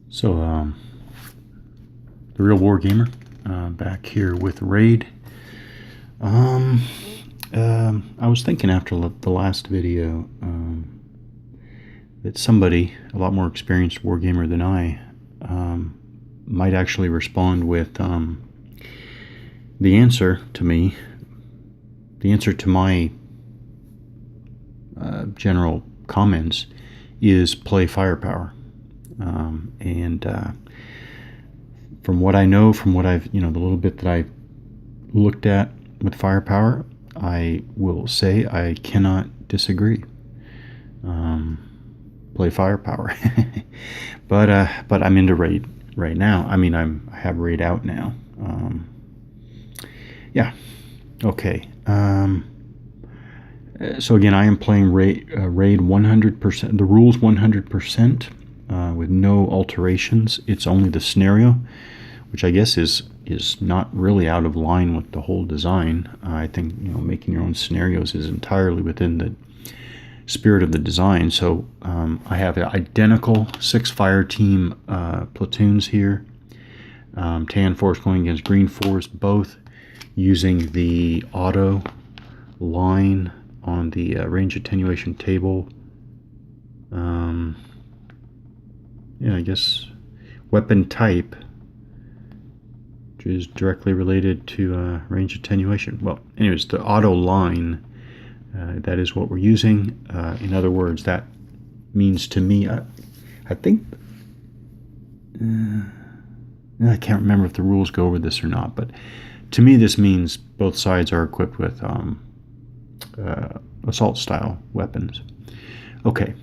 So, the real Wargamer, back here with Raid. I was thinking after the last video that somebody, a lot more experienced Wargamer than I, might actually respond with the answer to me, the answer to my general comments is play firepower. And from what I know, from what I've, the little bit that I looked at with firepower, I will say I cannot disagree. Play firepower. but I'm into raid right now. I mean, I have raid out now. Yeah. Okay. So again, I am playing raid 100%. The rules 100%. With no alterations. It's only the scenario, which I guess is not really out of line with the whole design. I think making your own scenarios is entirely within the spirit of the design. So I have identical 6 fire team platoons here. Tan force going against green force, both using the auto line on the range attenuation table. Yeah, I guess weapon type, which is directly related to range attenuation. Well, anyways, the auto line, that is what we're using. In other words, that means to me, I think, I can't remember if the rules go over this or not, but to me this means both sides are equipped with assault style weapons. Okay.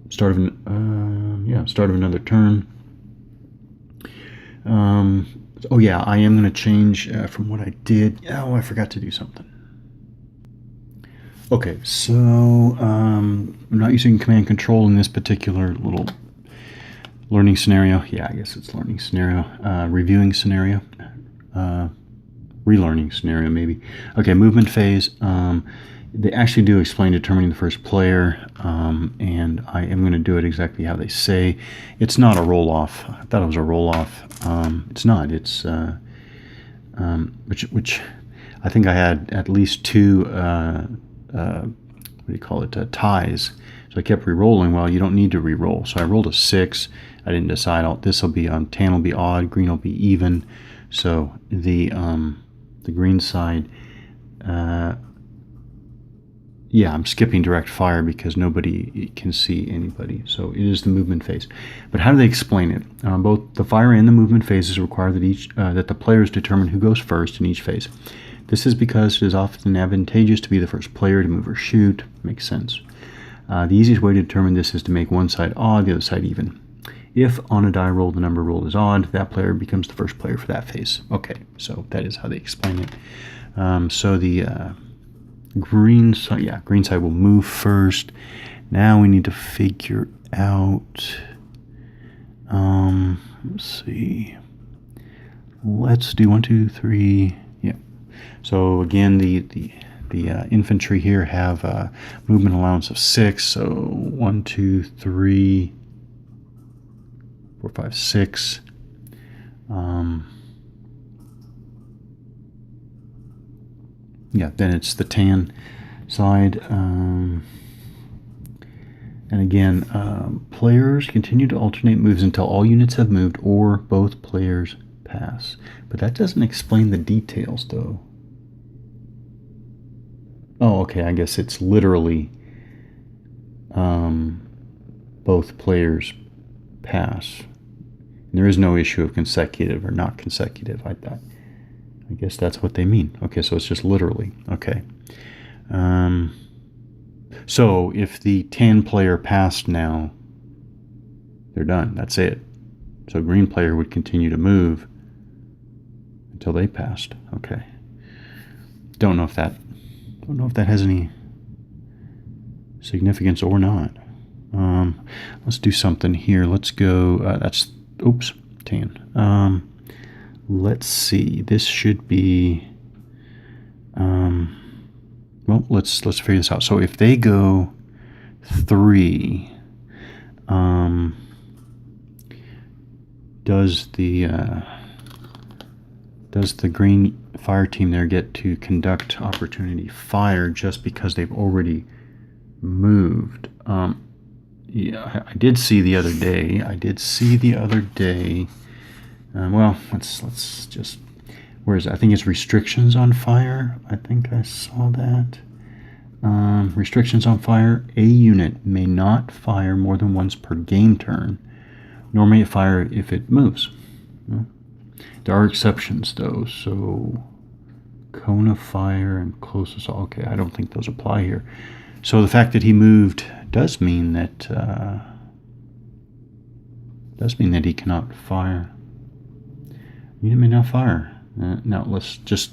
Start of another turn. Oh yeah, I am going to change from what I did. Oh, I forgot to do something. Okay, so I'm not using command control in this particular little learning scenario. Yeah, I guess it's learning scenario. Reviewing scenario. Relearning scenario, maybe. Okay, movement phase. They actually do explain determining the first player, and I am going to do it exactly how they say. It's not a roll-off. I thought it was a roll-off. It's not. It's which I think I had at least 2 what do you call it, ties. So I kept re-rolling. Well, you don't need to re-roll. So I rolled a 6. I didn't decide. This will be tan will be odd, green will be even. So the green side. Yeah, I'm skipping direct fire because nobody can see anybody. So it is the movement phase. But how do they explain it? Both the fire and the movement phases require that the players determine who goes first in each phase. This is because it is often advantageous to be the first player to move or shoot. Makes sense. The easiest way to determine this is to make one side odd, the other side even. If on a die roll the number rolled is odd, that player becomes the first player for that phase. Okay, so that is how they explain it. So the green side will move first. Now we need to figure out, let's see, let's do 1, 2, 3. Yeah, so again the infantry here have a movement allowance of 6, so 1, 2, 3, 4, 5, 6. Yeah, then it's the tan side. And again, players continue to alternate moves until all units have moved or both players pass. But that doesn't explain the details, though. Oh, okay, I guess it's literally both players pass. And there is no issue of consecutive or not consecutive. I guess that's what they mean. Okay, so it's just literally. Okay. So if the tan player passed now, they're done. That's it. So green player would continue to move until they passed. Okay. Don't know if that has any significance or not. Let's do something here. Let's go. Tan. Let's see. This should be. Well, let's figure this out. So if they go 3, does the green fire team there get to conduct opportunity fire just because they've already moved? Yeah, I did see the other day. Well, let's just. Where is it? I think it's restrictions on fire. I think I saw that. Restrictions on fire. A unit may not fire more than once per game turn, nor may it fire if it moves. There are exceptions, though. So, cone of fire and close assault. Okay, I don't think those apply here. So the fact that he moved does mean that he cannot fire. Unit may not fire. Now let's just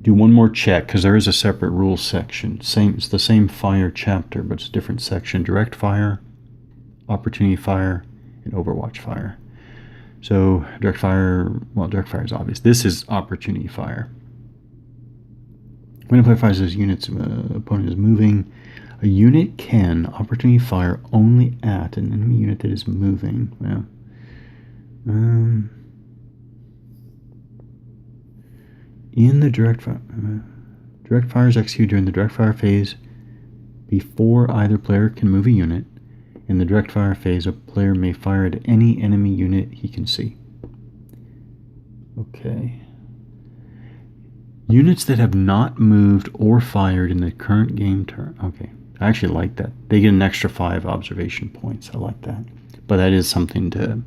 do one more check, because there is a separate rules section. It's the same fire chapter, but it's a different section. Direct fire, opportunity fire, and Overwatch fire. So direct fire is obvious. This is opportunity fire. When a player fires his unit's opponent is moving, a unit can opportunity fire only at an enemy unit that is moving. Well, in the direct fire is executed during the direct fire phase before either player can move a unit. In the direct fire phase, a player may fire at any enemy unit he can see. Okay. Units that have not moved or fired in the current game turn. Okay, I actually like that. They get an extra 5 observation points. I like that. But that is something to,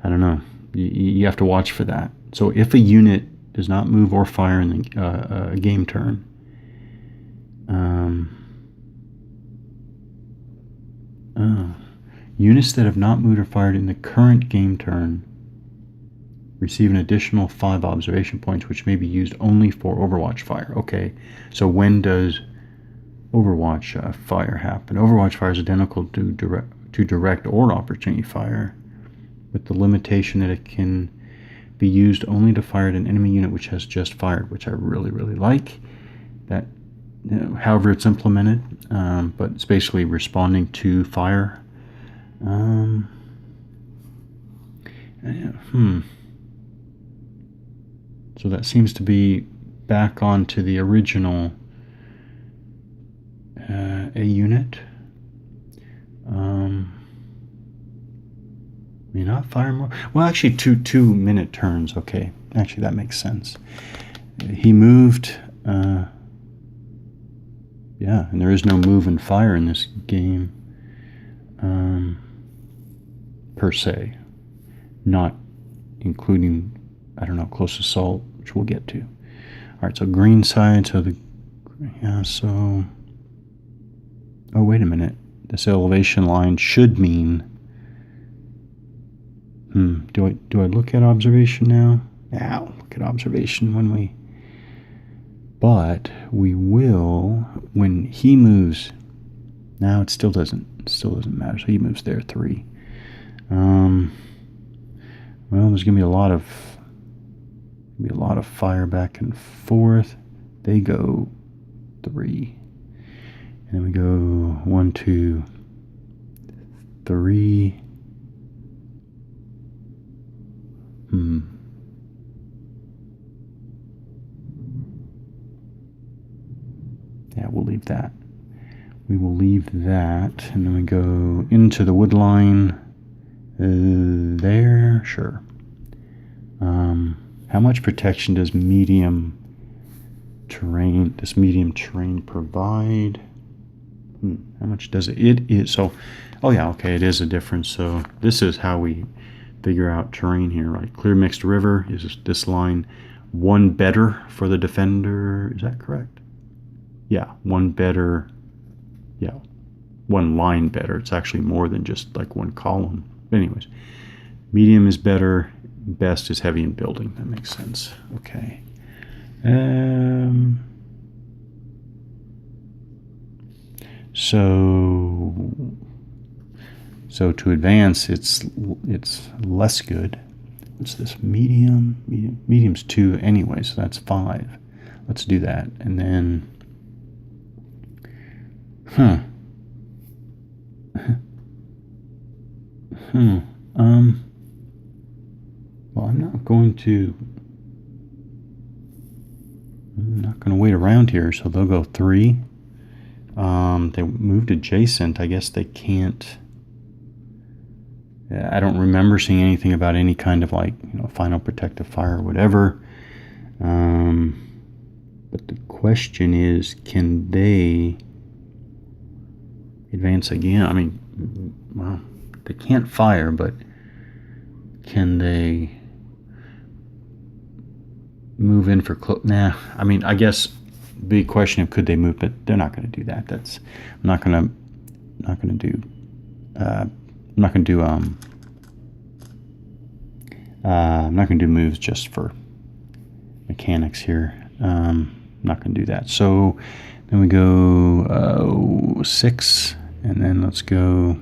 I don't know. You have to watch for that. So if a unit does not move or fire in the game turn, units that have not moved or fired in the current game turn receive an additional 5 observation points, which may be used only for Overwatch fire. Okay, so when does Overwatch fire happen? Overwatch fire is identical to direct or opportunity fire, with the limitation that it can be used only to fire at an enemy unit which has just fired, which I really, really like. That, however it's implemented, but it's basically responding to fire. So that seems to be back onto the original A unit. May not fire more. Well, actually, 2-minute turns. Okay, actually that makes sense. He moved. Yeah, and there is no move and fire in this game, per se. Not including, I don't know, close assault, which we'll get to. All right, so green side. So oh, wait a minute. This elevation line should mean. Do I look at observation now? Yeah, I'll look at observation when we. But we will when he moves. Now it still doesn't matter. So he moves there 3. Well, there's gonna be a lot of fire back and forth. They go 3, and then we go 1, 2, 3. Yeah, we'll leave that. We will leave that, and then we go into the wood line. There, sure. How much protection does medium terrain provide? How much does it? It is so. Oh yeah, okay. It is a difference. So this is how we figure out terrain here, right? Clear mixed river is this line. 1 better for the defender. Is that correct? Yeah, 1 better. Yeah, 1 line better. It's actually more than just like 1 column. But anyways, medium is better. Best is heavy in building. That makes sense. Okay. So to advance, it's less good. What's this? Medium. Medium's 2 anyway, so that's 5. Let's do that, and then. to... I'm not going to wait around here, so they'll go 3. They moved adjacent. I guess they can't... I don't remember seeing anything about any kind of like, final protective fire or whatever. But the question is, can they advance again? I mean, well, they can't fire, but can they move in for close? Nah, I mean, I guess big question of could they move, but they're not going to do that. I'm not going to do moves just for mechanics here. I'm not going to do that. So then we go 6, and then let's go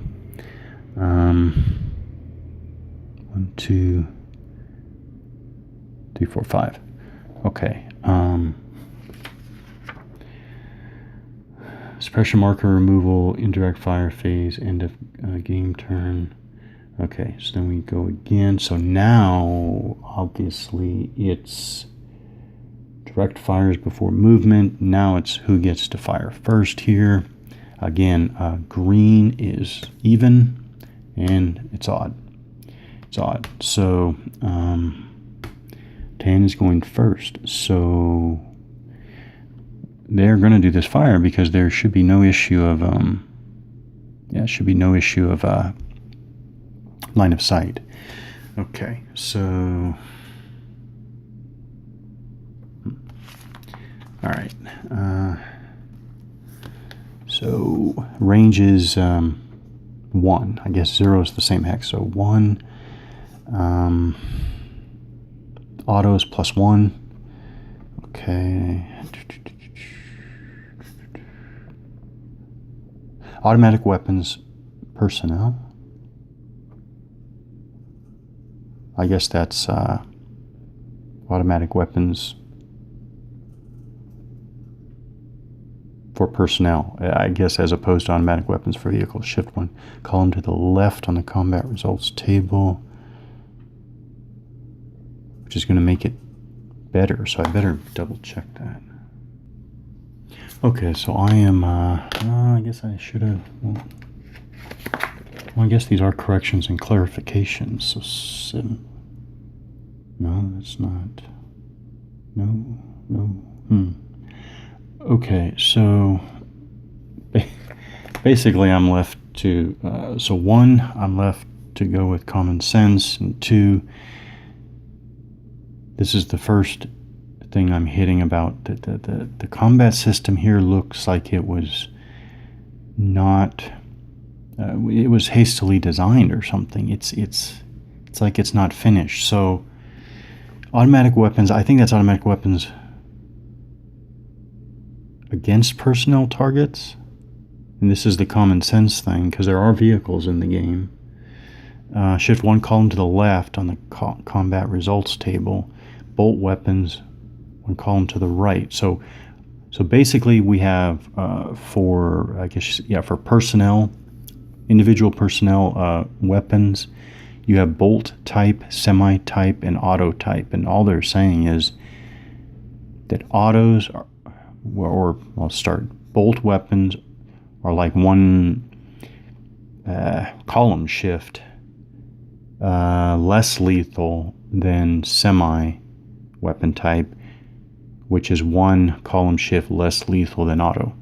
1, 2, 3, 4, 5. Okay. Suppression marker removal, indirect fire phase, end of game turn. Okay, so then we go again. So now, obviously, it's direct fires before movement. Now it's who gets to fire first here. Again, green is even, and it's odd. It's odd. So, tan is going first. So they're going to do this fire because there should be no issue of line of sight. Okay, so all right. So range is 1. I guess 0 is the same hex. So 1. Auto is +1. Okay. Automatic weapons personnel. I guess that's automatic weapons for personnel, I guess, as opposed to automatic weapons for vehicles. Shift 1 column to the left on the combat results table, which is going to make it better, so I better double check that. Okay, so I am, I guess I should have, well, I guess these are corrections and clarifications. So 7, no, that's not, no, okay, so basically I'm left to, so 1, I'm left to go with common sense, and 2, this is the first thing I'm hitting about the combat system here looks like it was not it was hastily designed or something. It's like it's not finished. So automatic weapons, I think that's automatic weapons against personnel targets, and this is the common sense thing because there are vehicles in the game. Shift 1 column to the left on the combat results table. Bolt weapons 1 column to the right. So basically we have for personnel, individual personnel weapons, you have bolt type, semi type, and auto type, and all they're saying is that autos are, or I'll start, bolt weapons are like 1 column shift less lethal than semi weapon type, which is 1 column shift less lethal than auto.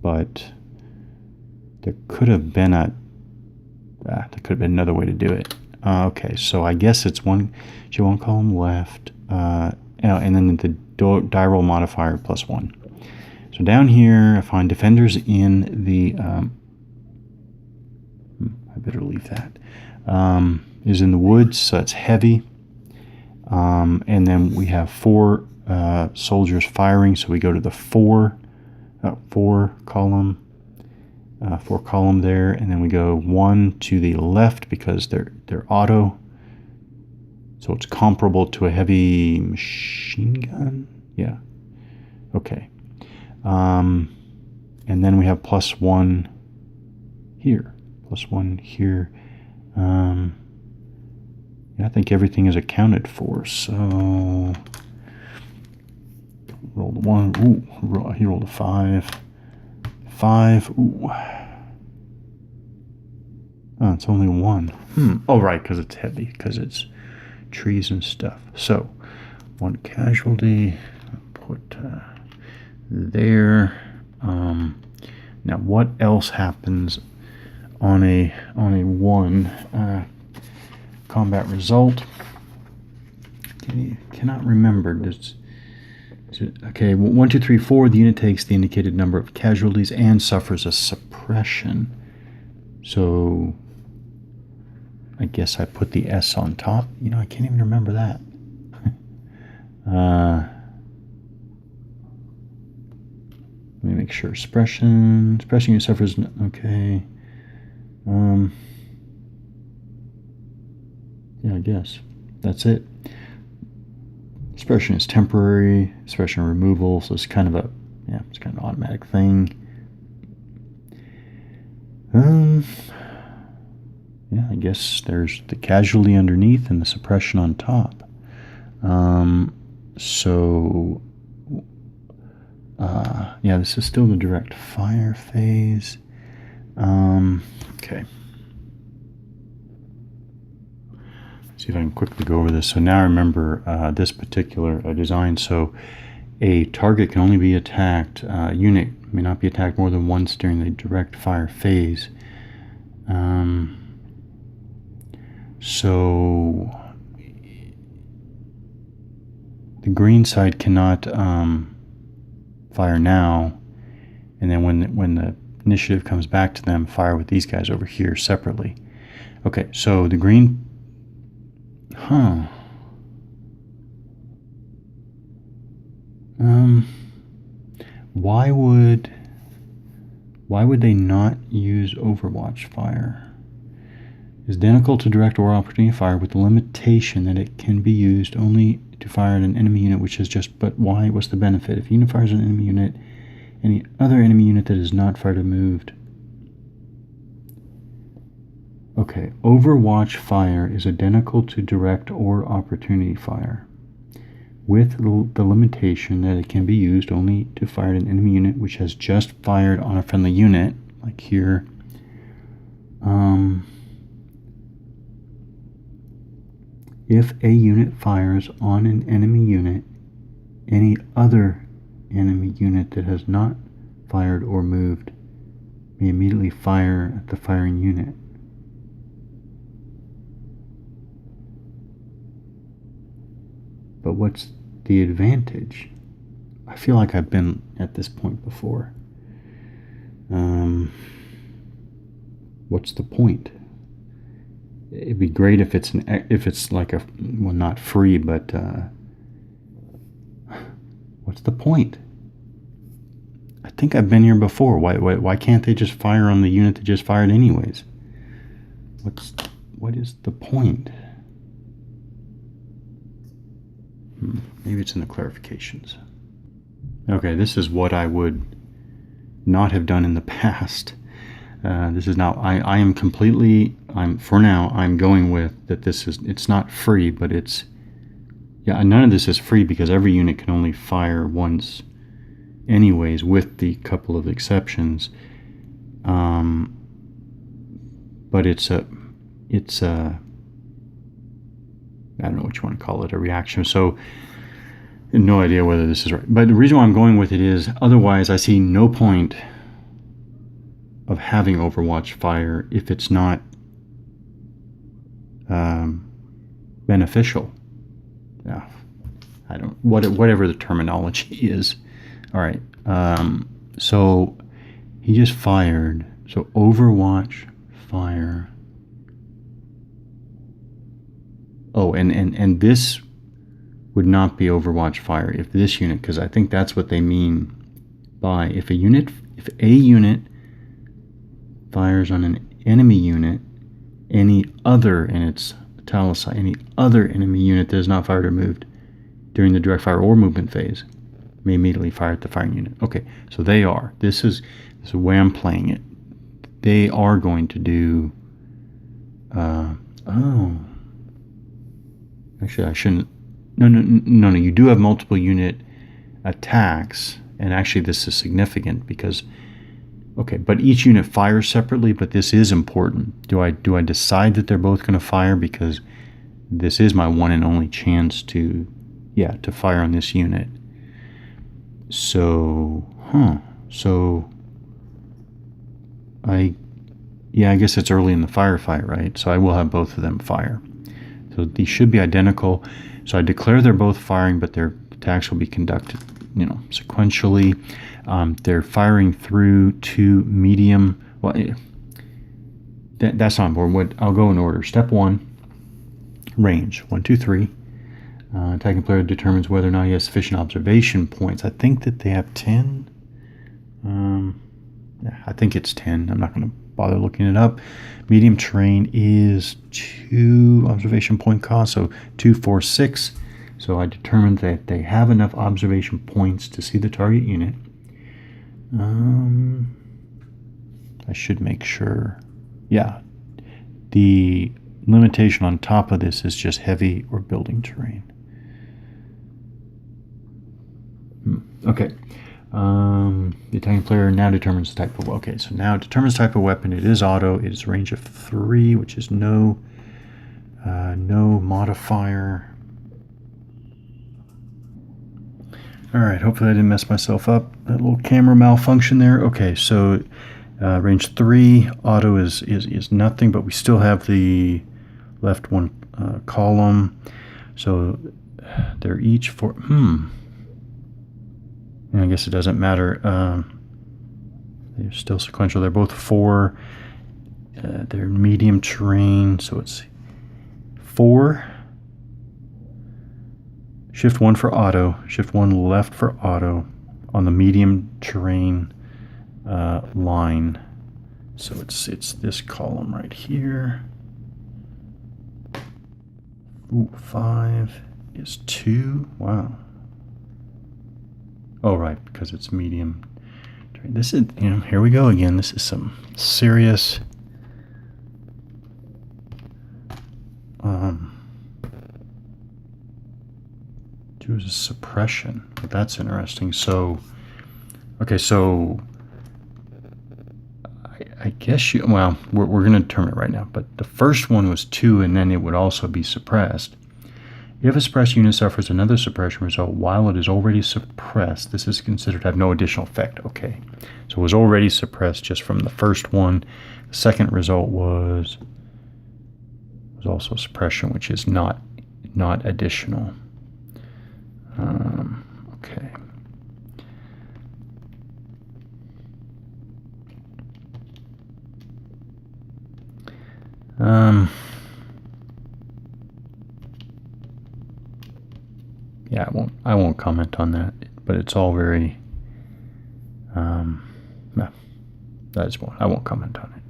But there could have been another way to do it. Okay, so I guess it's 1 column left, and then the die roll modifier +1. So down here, I find defenders in the, I better leave that, is in the woods, so it's heavy. And then we have 4 soldiers firing, so we go to the 4 column there, and then we go 1 to the left because they're auto, so it's comparable to a heavy machine gun. Yeah. Okay. And then we have +1 here, +1 here. Yeah, I think everything is accounted for. So rolled a 1. Ooh, he rolled a 5. 5. Ooh. Oh, it's only 1. Oh, right, because it's heavy, because it's trees and stuff. So 1 casualty. Put there. Now, what else happens on a 1 combat result? Cannot remember. Okay, 1, 2, 3, 4. The unit takes the indicated number of casualties and suffers a suppression. So I guess I put the S on top. You know, I can't even remember that. Let me make sure. Suppression unit suffers. Okay. Yeah, I guess that's it. Suppression is temporary. Suppression removal, so it's kind of it's kind of an automatic thing. Yeah, I guess there's the casualty underneath and the suppression on top. Yeah, this is still the direct fire phase. Okay. See if I can quickly go over this. So now I remember this particular design. So a target can only be attacked, unit may not be attacked more than once during the direct fire phase. So the green side cannot fire now, and then when the initiative comes back to them, fire with these guys over here separately. Okay, so the green... Why would they not use Overwatch fire? Is identical to direct or opportunity fire with the limitation that it can be used only to fire at an enemy unit which is just... But why? What's the benefit? If unit fires an enemy unit, any other enemy unit that is not fired or moved... Okay, Overwatch fire is identical to direct or opportunity fire, with the limitation that it can be used only to fire at an enemy unit which has just fired on a friendly unit, like here. If a unit fires on an enemy unit, any other enemy unit that has not fired or moved may immediately fire at the firing unit. But what's the advantage? I feel like I've been at this point before. What's the point? It'd be great if it's like a... Well, not free, but what's the point? I think I've been here before. Why can't they just fire on the unit that just fired anyways? What is the point? Maybe it's in the clarifications. Okay, this is what I would not have done in the past. This is now, I am completely, for now, I'm going with that it's not free, but it's, yeah, none of this is free because every unit can only fire once anyways, with the couple of exceptions. But it's a, I don't know what you want to call it, a reaction. So, no idea whether this is right. But the reason why I'm going with it is, otherwise I see no point of having Overwatch fire if it's not beneficial. Yeah, I don't, whatever the terminology is. All right, so he just fired. So Overwatch fire. Oh, and this would not be Overwatch fire if this unit, because I think that's what they mean by if a unit fires on an enemy unit, any other, and it's italicized, any other enemy unit that is not fired or moved during the direct fire or movement phase may immediately fire at the firing unit. Okay, so they are. This is the way I'm playing it. They are going to do. Oh. Actually, I shouldn't. No. You do have multiple unit attacks, and actually this is significant because, okay, but each unit fires separately, but this is important. Do I decide that they're both going to fire because this is my one and only chance to fire on this unit. So, so I guess it's early in the firefight, right? So I will have both of them fire. So these should be identical. So I declare they're both firing, but their attacks will be conducted, sequentially. They're firing through to medium. Well, that's not important. I'll go in order. Step 1, range. 1, 2, 3. Attacking player determines whether or not he has sufficient observation points. I think that they have 10. I think it's 10. I'm not going to bother looking it up. Medium terrain is 2 observation point cost, so 2, 4, 6. So I determined that they have enough observation points to see the target unit. I should make sure. Yeah, the limitation on top of this is just heavy or building terrain. Okay. The attacking player now determines the type of weapon. Okay, so now it determines type of weapon. It is auto. It is range of 3, which is no modifier. All right, hopefully I didn't mess myself up. That little camera malfunction there. Okay, so range 3, auto is nothing, but we still have the left one column. So they're each for I guess it doesn't matter. They're still sequential. They're both 4. They're medium terrain, so it's 4. Shift 1 for auto. Shift 1 left for auto on the medium terrain line. So it's this column right here. Ooh, 5 is 2. Wow. Oh, right, because it's medium. This is, here we go again. This is some serious choose a suppression. But that's interesting. So, okay, so I guess well, we're going to determine it right now. But the first one was 2, and then it would also be suppressed. If a suppressed unit suffers another suppression result while it is already suppressed, this is considered to have no additional effect. Okay, so it was already suppressed just from the first one. The second result was also suppression, which is not additional. Okay. Yeah, I won't comment on that, but it's all very no, I won't comment on it.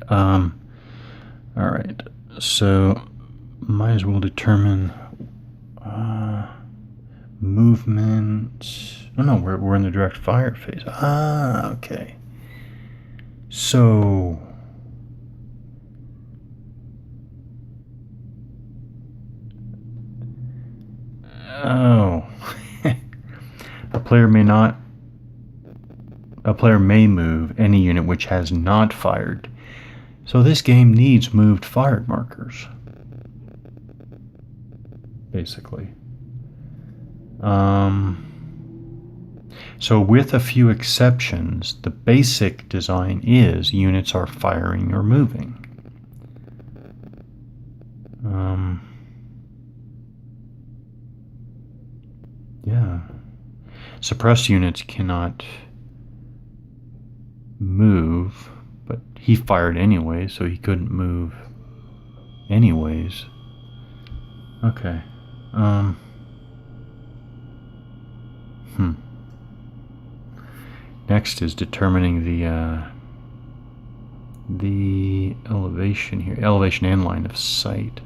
All right, so might as well determine movement. Oh no, we're in the direct fire phase. Okay. So a player may move any unit which has not fired. So this game needs moved fired markers, basically. So with a few exceptions, the basic design is units are firing or moving. Yeah. Suppressed units cannot move, but he fired anyway, so he couldn't move anyways. Okay. Next is determining the elevation here, elevation and line of sight.